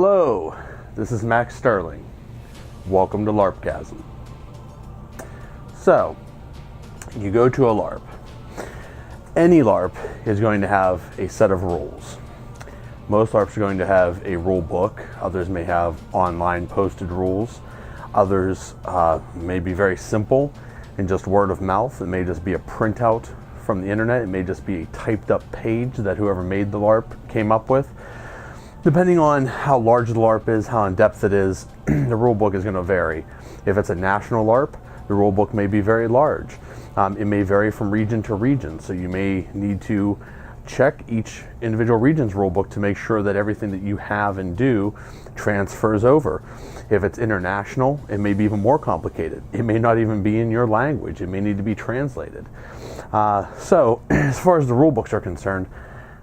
Hello, this is Max Sterling. Welcome to LARPgasm. So, you go to a LARP. Any LARP is going to have a set of rules. Most LARPs are going to have a rule book. Others may have online posted rules. Others may be very simple and just word of mouth. It may just be a printout from the internet. It may just be a typed up page that whoever made the LARP came up with. Depending on how large the LARP is, how in depth it is, the rule book is going to vary. If it's a national LARP, the rule book may be very large. It may vary from region to region, so you may need to check each individual region's rule book to make sure that everything that you have and do transfers over. If it's international, it may be even more complicated. It may not even be in your language. It may need to be translated. So as far as the rule books are concerned,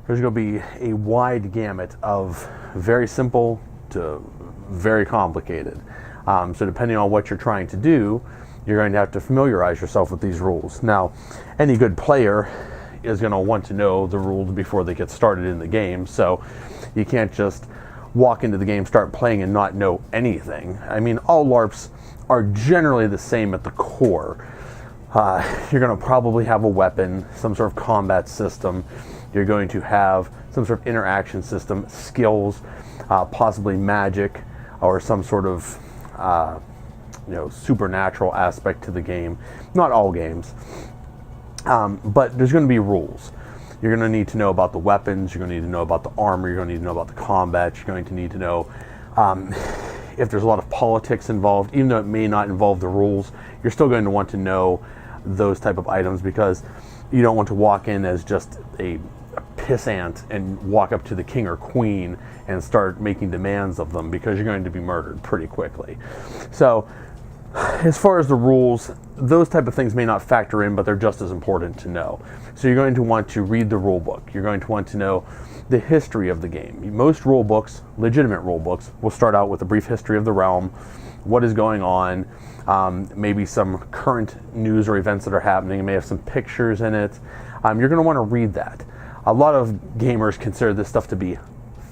there's going to be a wide gamut of very simple to very complicated. So depending on what you're trying to do, you're going to have to familiarize yourself with these rules. Now, any good player is going to want to know the rules before they get started in the game, so you can't just walk into the game, start playing, and not know anything. I mean, all LARPs are generally the same at the core. You're going to probably have a weapon, some sort of combat system. You're going to have some sort of interaction system, skills, possibly magic, or some sort of supernatural aspect to the game. Not all games, but there's going to be rules. You're going to need to know about the weapons. You're going to need to know about the armor. You're going to need to know about the combat. You're going to need to know if there's a lot of politics involved. Even though it may not involve the rules, you're still going to want to know those type of items, because you don't want to walk in as just a pissant and walk up to the king or queen and start making demands of them, because you're going to be murdered pretty quickly. So as far as the rules, those type of things may not factor in, but they're just as important to know. So you're going to want to read the rule book. You're going to want to know the history of the game. Most rule books, legitimate rule books, will start out with a brief history of the realm, what is going on, maybe some current news or events that are happening. It may have some pictures in it. You're going to want to read that. A lot of gamers consider this stuff to be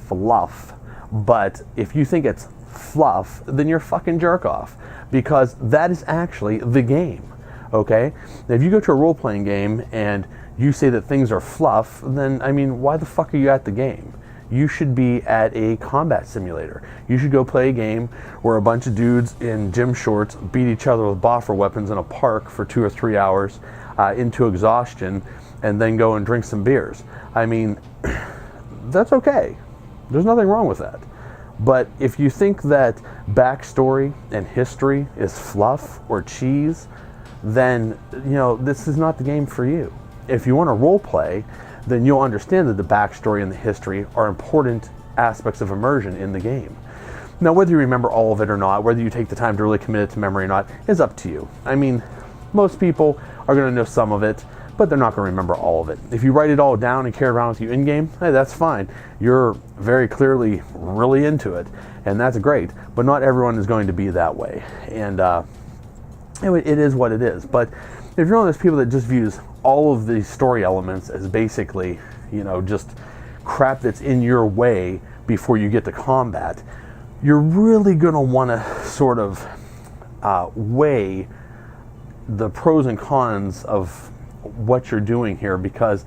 fluff, but if you think it's fluff, then you're fucking jerk off, because that is actually the game, okay? Now, if you go to a role-playing game and you say that things are fluff, then, I mean, why the fuck are you at the game? You should be at a combat simulator. You should go play a game where a bunch of dudes in gym shorts beat each other with boffer weapons in a park for 2 or 3 hours into exhaustion, and then go and drink some beers. I mean, that's okay. There's nothing wrong with that. But if you think that backstory and history is fluff or cheese, then, this is not the game for you. If you want to role play, then you'll understand that the backstory and the history are important aspects of immersion in the game. Now, whether you remember all of it or not, whether you take the time to really commit it to memory or not, is up to you. I mean, most people are going to know some of it, but they're not going to remember all of it. If you write it all down and carry it around with you in-game, hey, that's fine. You're very clearly really into it, and that's great. But not everyone is going to be that way. And it is what it is. But if you're one of those people that just views all of these story elements as basically, just crap that's in your way before you get to combat, you're really going to want to sort of weigh the pros and cons of what you're doing here, because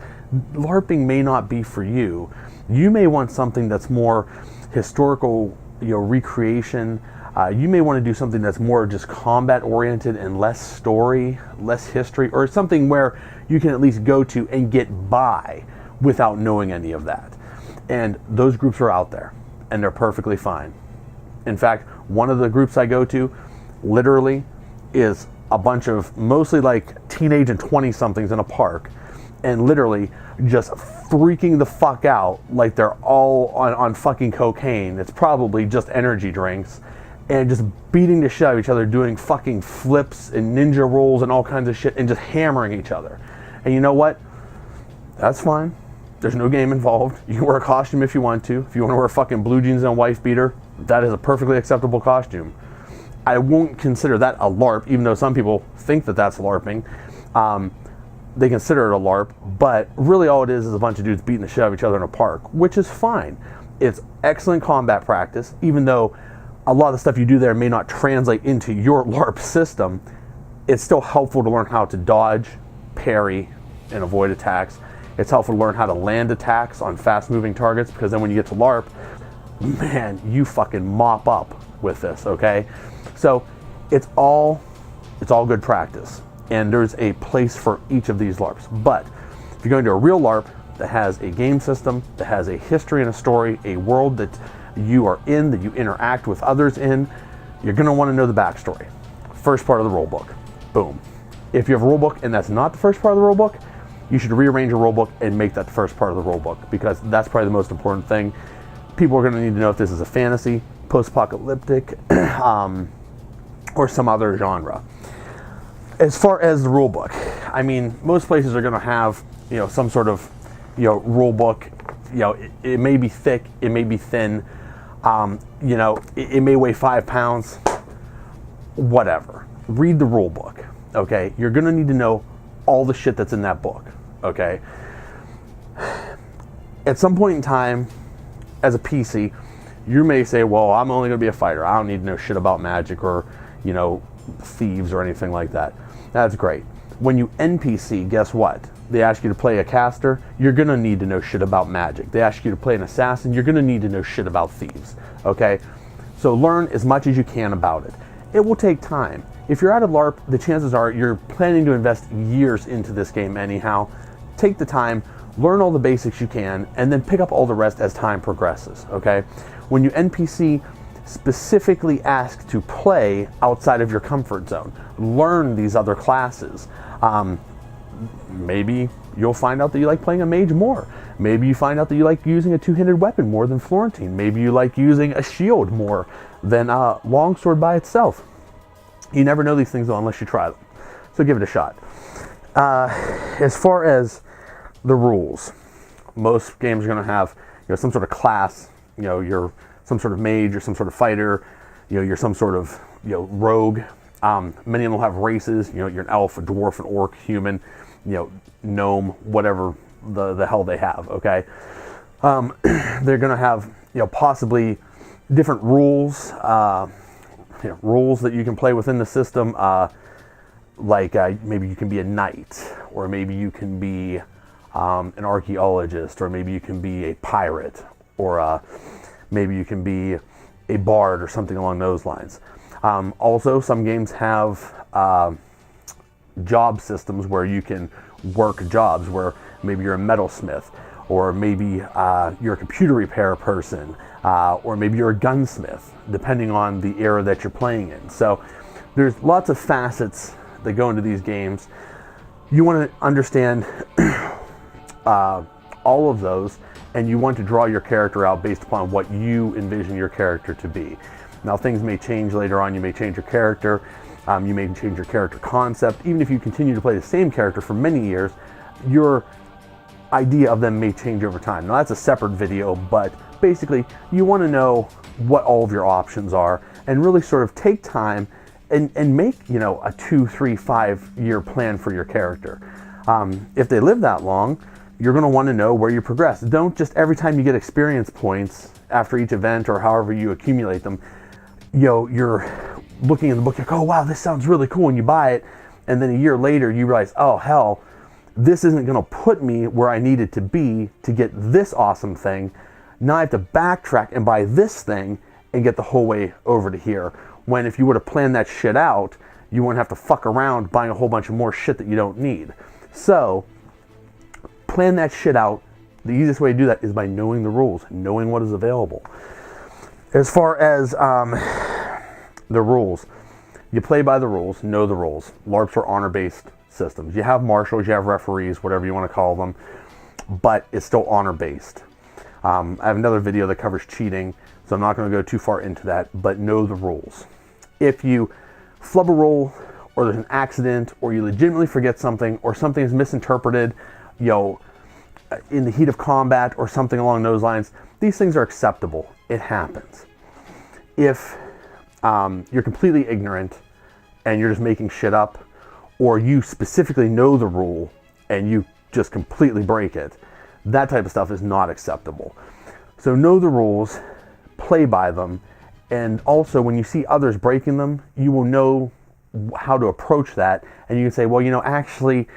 LARPing may not be for you. You may want something that's more historical, recreation. You may want to do something that's more just combat oriented and less story, less history, or something where you can at least go to and get by without knowing any of that. And those groups are out there, and they're perfectly fine. In fact, one of the groups I go to literally is a bunch of mostly like teenage and 20-somethings in a park, and literally just freaking the fuck out like they're all on fucking cocaine. It's probably just energy drinks, and just beating the shit out of each other, doing fucking flips and ninja rolls and all kinds of shit, and just hammering each other. And you know what? That's fine. There's no game involved. You can wear a costume if you want to. If you want to wear fucking blue jeans and a wife beater, that is a perfectly acceptable costume. I won't consider that a LARP, even though some people think that that's LARPing. They consider it a LARP, but really all it is a bunch of dudes beating the shit out of each other in a park, which is fine. It's excellent combat practice, even though a lot of the stuff you do there may not translate into your LARP system. It's still helpful to learn how to dodge, parry, and avoid attacks. It's helpful to learn how to land attacks on fast-moving targets, because then when you get to LARP, man, you fucking mop up with this, okay? So it's all good practice, and there's a place for each of these LARPs. But if you're going to a real LARP that has a game system, that has a history and a story, a world that you are in, that you interact with others in, you're going to want to know the backstory. First part of the rule book. Boom. If you have a rule book and that's not the first part of the rule book, you should rearrange your rule book and make that the first part of the rule book, because that's probably the most important thing. People are going to need to know if this is a fantasy, post-apocalyptic, or some other genre. As far as the rule book, I mean, most places are going to have, some sort of, rule book. It may be thick, it may be thin, it may weigh 5 pounds, whatever. Read the rule book, okay? You're going to need to know all the shit that's in that book, okay? At some point in time, as a PC, you may say, well, I'm only going to be a fighter. I don't need to know shit about magic or, thieves or anything like that. That's great. When you NPC, guess what? They ask you to play a caster, you're going to need to know shit about magic. They ask you to play an assassin, you're going to need to know shit about thieves, okay? So learn as much as you can about it. It will take time. If you're at a LARP, the chances are you're planning to invest years into this game anyhow. Take the time, learn all the basics you can, and then pick up all the rest as time progresses, okay? When you NPC, specifically ask to play outside of your comfort zone. Learn these other classes. Maybe you'll find out that you like playing a mage more. Maybe you find out that you like using a two-handed weapon more than Florentine. Maybe you like using a shield more than a longsword by itself. You never know these things though unless you try them. So give it a shot. As far as the rules, most games are going to have some sort of class. You're some sort of mage or some sort of fighter. You're some sort of rogue. Many of them will have races. You're an elf, a dwarf, an orc, human, gnome, whatever the hell they have. Okay, they're going to have possibly different rules. Rules that you can play within the system. Like maybe you can be a knight, or maybe you can be an archaeologist, or maybe you can be a pirate, or maybe you can be a bard or something along those lines. Also, some games have job systems where you can work jobs, where maybe you're a metalsmith, or maybe you're a computer repair person, or maybe you're a gunsmith, depending on the era that you're playing in. So there's lots of facets that go into these games. You want to understand all of those, and you want to draw your character out based upon what you envision your character to be. Now, things may change later on. You may change your character. You may change your character concept. Even if you continue to play the same character for many years, your idea of them may change over time. Now, that's a separate video, but basically, you want to know what all of your options are and really sort of take time and make, a 2, 3, 5 year plan for your character. If they live that long, you're going to want to know where you progress. Don't just every time you get experience points after each event or however you accumulate them, you're looking in the book, you're like, oh wow, this sounds really cool, and you buy it, and then a year later you realize, oh hell, this isn't going to put me where I needed to be to get this awesome thing. Now I have to backtrack and buy this thing and get the whole way over to here. When if you would have planned that shit out, you wouldn't have to fuck around buying a whole bunch of more shit that you don't need. So, plan that shit out. The easiest way to do that is by knowing the rules, knowing what is available. As far as the rules, you play by the rules, know the rules. LARPs are honor-based systems. You have marshals, you have referees, whatever you want to call them, but it's still honor-based. I have another video that covers cheating, so I'm not going to go too far into that, but know the rules. If you flub a roll, or there's an accident, or you legitimately forget something, or something is misinterpreted, in the heat of combat, or something along those lines, these things are acceptable. It happens. If you're completely ignorant, and you're just making shit up, or you specifically know the rule, and you just completely break it, that type of stuff is not acceptable. So know the rules, play by them, and also when you see others breaking them, you will know how to approach that, and you can say, well, you know, actually,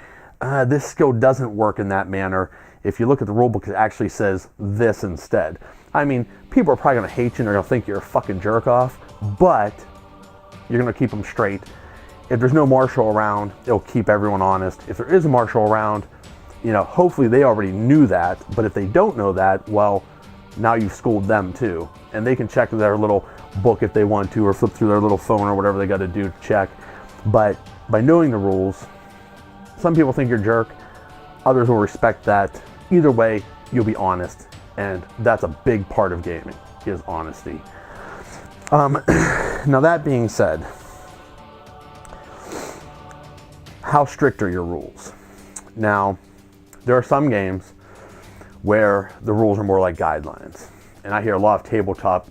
this skill doesn't work in that manner. If you look at the rule book, it actually says this instead. I mean, people are probably going to hate you and they're going to think you're a fucking jerk off, but you're going to keep them straight. If there's no marshal around, it'll keep everyone honest. If there is a marshal around, you know, hopefully they already knew that, but if they don't know that, well, now you've schooled them too. And they can check their little book if they want to, or flip through their little phone or whatever they got to do to check. But by knowing the rules, some people think you're a jerk, others will respect that. Either way, you'll be honest, and that's a big part of gaming, is honesty. Now that being said, how strict are your rules? Now, there are some games where the rules are more like guidelines, and I hear a lot of tabletop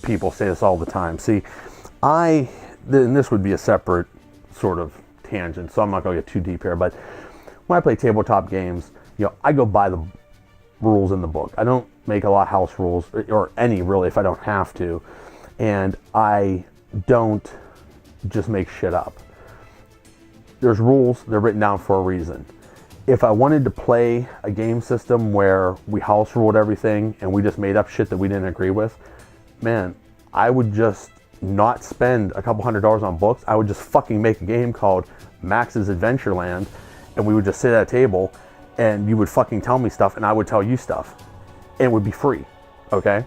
people say this all the time. See, and this would be a separate sort of tangent, so I'm not going to get too deep here, but when I play tabletop games, you know, I go by the rules in the book. I don't make a lot of house rules, or any really, if I don't have to, and I don't just make shit up. There's rules, they're written down for a reason. If I wanted to play a game system where we house ruled everything and we just made up shit that we didn't agree with, man, I would just not spend a couple $100s on books. I would just fucking make a game called Maxx's Adventureland, and we would just sit at a table and you would fucking tell me stuff and I would tell you stuff. And it would be free, okay?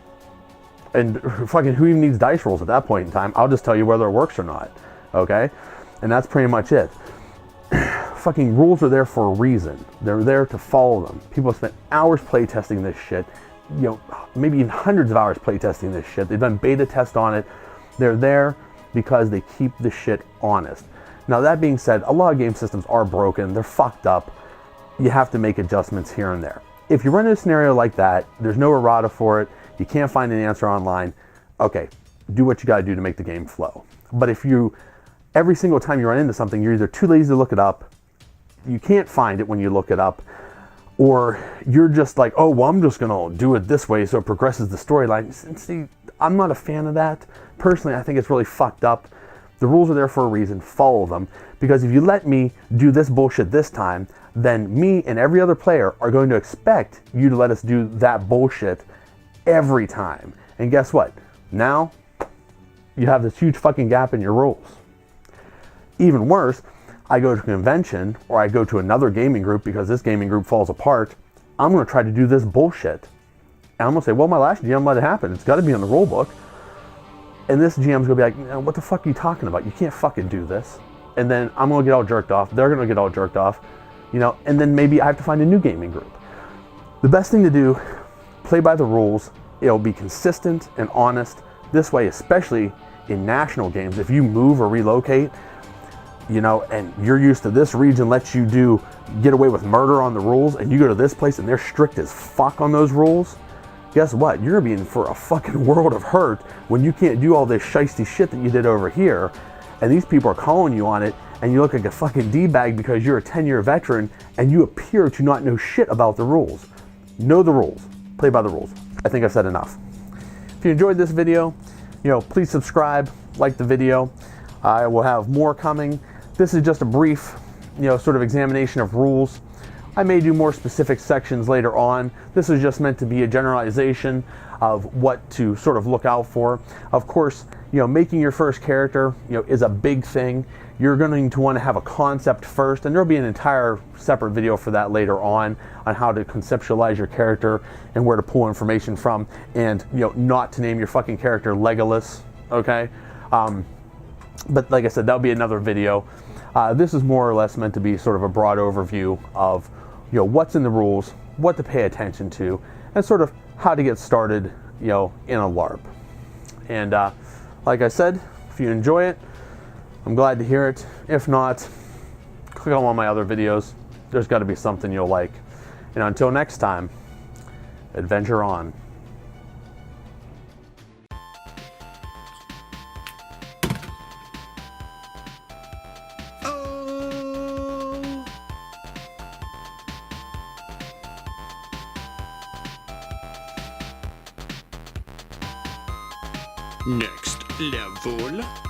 And fucking who even needs dice rolls at that point in time? I'll just tell you whether it works or not, okay? And that's pretty much it. Fucking rules are there for a reason. They're there to follow them. People have spent hours playtesting this shit, you know, maybe even hundreds of hours playtesting this shit. They've done beta tests on it. They're there because they keep the shit honest. Now that being said, a lot of game systems are broken. They're fucked up. You have to make adjustments here and there. If you run into a scenario like that, there's no errata for it, you can't find an answer online, okay, do what you gotta do to make the game flow. But if every single time you run into something, you're either too lazy to look it up, you can't find it when you look it up, or you're just like, oh, well, I'm just gonna do it this way so it progresses the storyline. See, I'm not a fan of that. Personally, I think it's really fucked up. The rules are there for a reason, follow them, because if you let me do this bullshit this time, then me and every other player are going to expect you to let us do that bullshit every time. And guess what? Now, you have this huge fucking gap in your rules. Even worse, I go to a convention or I go to another gaming group because this gaming group falls apart. I'm going to try to do this bullshit. And I'm going to say, well, my last GM let it happen. It's got to be on the rule book. And this GM's going to be like, what the fuck are you talking about? You can't fucking do this. And then I'm going to get all jerked off. They're going to get all jerked off. You know, and then maybe I have to find a new gaming group. The best thing to do, play by the rules. It'll be consistent and honest. This way, especially in national games, if you move or relocate, you know, and you're used to this region lets you get away with murder on the rules, and you go to this place and they're strict as fuck on those rules, guess what? You're gonna be in for a fucking world of hurt when you can't do all this shiesty shit that you did over here, and these people are calling you on it, and you look like a fucking D-bag because you're a 10-year veteran and you appear to not know shit about the rules. Know the rules. Play by the rules. I think I've said enough. If you enjoyed this video, you know, please subscribe, like the video. I will have more coming. This is just a brief, you know, sort of examination of rules. I may do more specific sections later on. This is just meant to be a generalization of what to sort of look out for. Of course, you know, making your first character, you know, is a big thing. You're going to want to have a concept first, and there'll be an entire separate video for that later on how to conceptualize your character and where to pull information from, and, you know, not to name your fucking character Legolas, okay? But like I said, that'll be another video. This is more or less meant to be sort of a broad overview of, you know, what's in the rules, what to pay attention to, and sort of how to get started, you know, in a LARP. And like I said, if you enjoy it, I'm glad to hear it. If not, click on one of my other videos. There's got to be something you'll like. And until next time, adventure on. Next level.